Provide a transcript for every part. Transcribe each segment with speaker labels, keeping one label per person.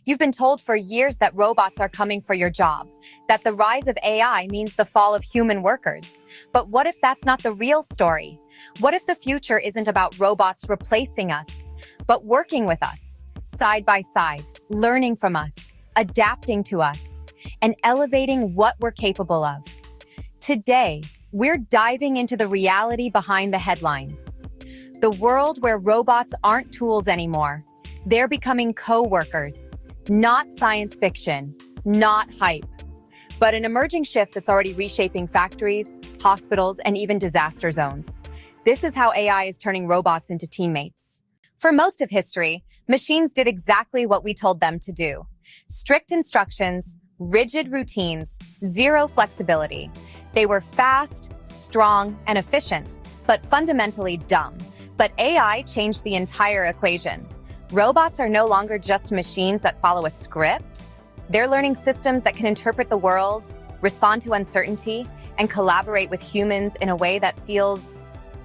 Speaker 1: You've been told for years that robots are coming for your job, that the rise of AI means the fall of human workers. But what if that's not the real story? What if the future isn't about robots replacing us, but working with us, side by side, learning from us, adapting to us, and elevating what we're capable of? Today, we're diving into the reality behind the headlines. The world where robots aren't tools anymore. They're becoming co-workers. Not science fiction, not hype, but an emerging shift that's already reshaping factories, hospitals, and even disaster zones. This is how AI is turning robots into teammates. For most of history, machines did exactly what we told them to do. Strict instructions, rigid routines, zero flexibility. They were fast, strong, and efficient, but fundamentally dumb. But AI changed the entire equation. Robots are no longer just machines that follow a script. They're learning systems that can interpret the world, respond to uncertainty, and collaborate with humans in a way that feels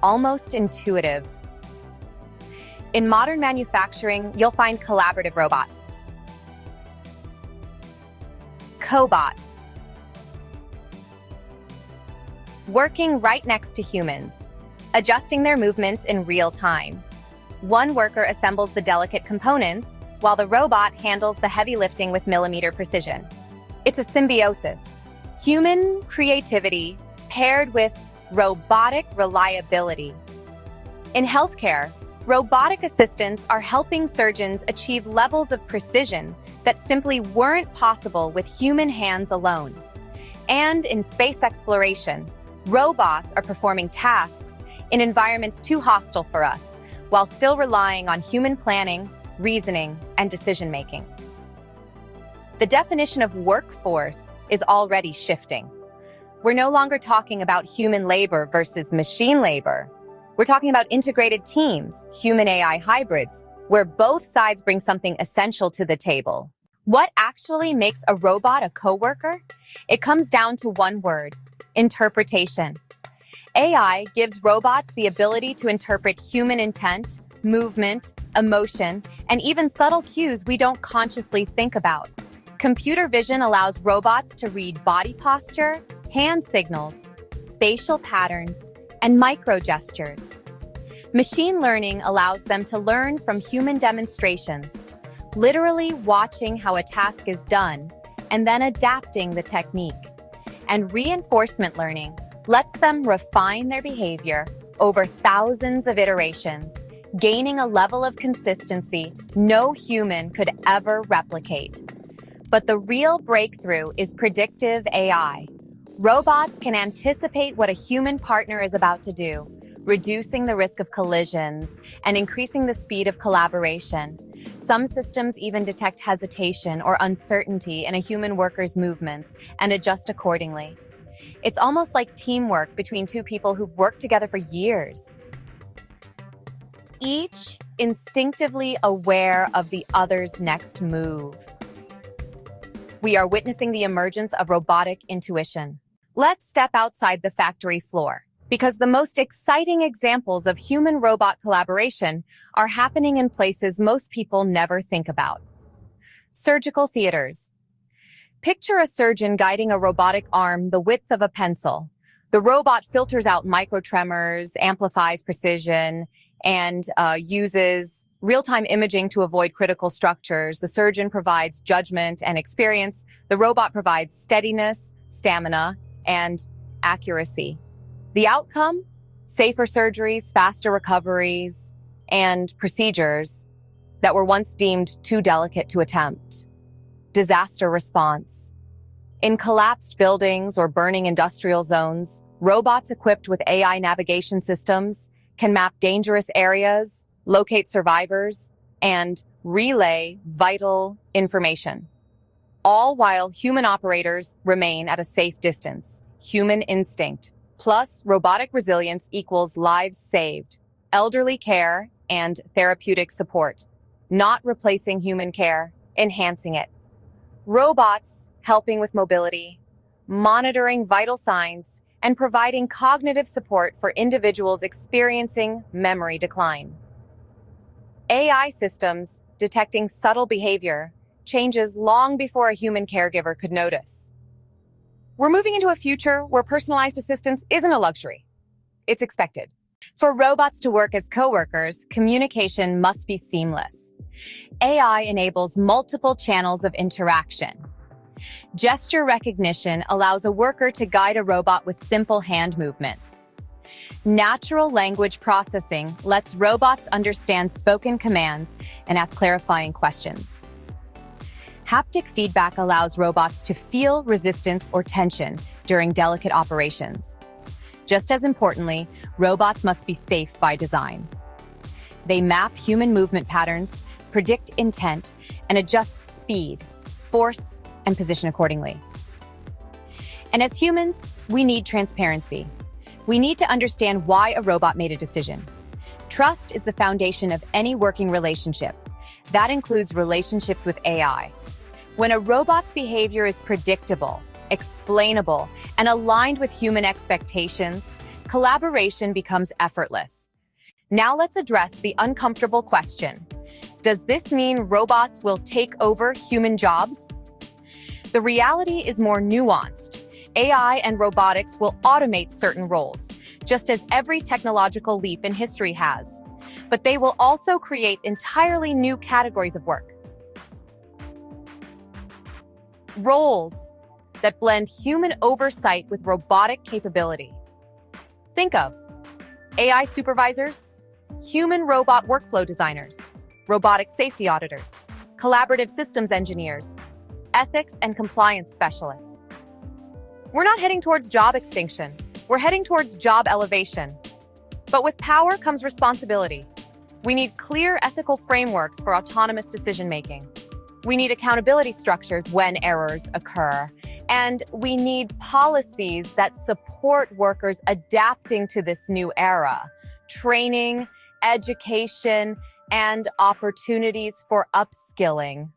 Speaker 1: almost intuitive. In modern manufacturing, you'll find collaborative robots, cobots, working right next to humans, adjusting their movements in real time. One worker assembles the delicate components, while the robot handles the heavy lifting with millimeter precision. It's a symbiosis. Human creativity paired with robotic reliability. In healthcare, robotic assistants are helping surgeons achieve levels of precision that simply weren't possible with human hands alone. And in space exploration, robots are performing tasks in environments too hostile for us, while still relying on human planning, reasoning, and decision-making. The definition of workforce is already shifting. We're no longer talking about human labor versus machine labor. We're talking about integrated teams, human-AI hybrids, where both sides bring something essential to the table. What actually makes a robot a coworker? It comes down to one word: interpretation. AI gives robots the ability to interpret human intent, movement, emotion, and even subtle cues we don't consciously think about. Computer vision allows robots to read body posture, hand signals, spatial patterns, and micro gestures. Machine learning allows them to learn from human demonstrations, literally watching how a task is done and then adapting the technique. And reinforcement learning lets them refine their behavior over thousands of iterations, gaining a level of consistency no human could ever replicate. But the real breakthrough is predictive AI. Robots can anticipate what a human partner is about to do, reducing the risk of collisions and increasing the speed of collaboration. Some systems even detect hesitation or uncertainty in a human worker's movements and adjust accordingly. It's almost like teamwork between two people who've worked together for years, each instinctively aware of the other's next move. We are witnessing the emergence of robotic intuition. Let's step outside the factory floor, because the most exciting examples of human-robot collaboration are happening in places most people never think about. Surgical theaters. Picture a surgeon guiding a robotic arm the width of a pencil. The robot filters out microtremors, amplifies precision, and uses real-time imaging to avoid critical structures. The surgeon provides judgment and experience. The robot provides steadiness, stamina, and accuracy. The outcome? Safer surgeries, faster recoveries, and procedures that were once deemed too delicate to attempt. Disaster response. In collapsed buildings or burning industrial zones, robots equipped with AI navigation systems can map dangerous areas, locate survivors, and relay vital information, all while human operators remain at a safe distance. Human instinct plus robotic resilience equals lives saved, elderly care, and therapeutic support, not replacing human care, enhancing it. Robots helping with mobility, monitoring vital signs, and providing cognitive support for individuals experiencing memory decline. AI systems detecting subtle behavior changes long before a human caregiver could notice. We're moving into a future where personalized assistance isn't a luxury. It's expected. For robots to work as coworkers, communication must be seamless. AI enables multiple channels of interaction. Gesture recognition allows a worker to guide a robot with simple hand movements. Natural language processing lets robots understand spoken commands and ask clarifying questions. Haptic feedback allows robots to feel resistance or tension during delicate operations. Just as importantly, robots must be safe by design. They map human movement patterns, predict intent, and adjust speed, force, and position accordingly. And as humans, we need transparency. We need to understand why a robot made a decision. Trust is the foundation of any working relationship. That includes relationships with AI. When a robot's behavior is predictable, explainable, and aligned with human expectations, collaboration becomes effortless. Now let's address the uncomfortable question. Does this mean robots will take over human jobs? The reality is more nuanced. AI and robotics will automate certain roles, just as every technological leap in history has. But they will also create entirely new categories of work. Roles that blend human oversight with robotic capability. Think of AI supervisors, human-robot workflow designers, robotic safety auditors, collaborative systems engineers, ethics and compliance specialists. We're not heading towards job extinction. We're heading towards job elevation. But with power comes responsibility. We need clear ethical frameworks for autonomous decision-making. We need accountability structures when errors occur. And we need policies that support workers adapting to this new era. Training, education, and opportunities for upskilling.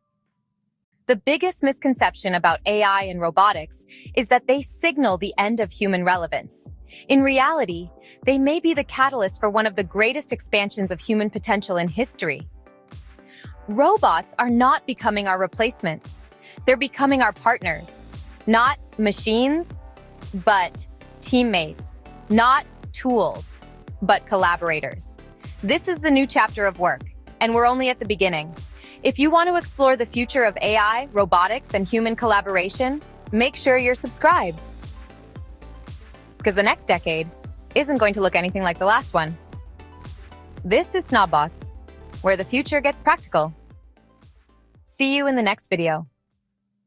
Speaker 1: The biggest misconception about AI and robotics is that they signal the end of human relevance. In reality, they may be the catalyst for one of the greatest expansions of human potential in history. Robots are not becoming our replacements. They're becoming our partners. Not machines, but teammates. Not tools, but collaborators. This is the new chapter of work, and we're only at the beginning. If you want to explore the future of AI, robotics, and human collaboration, make sure you're subscribed. Because the next decade isn't going to look anything like the last one. This is Snobbots, where the future gets practical. See you in the next video.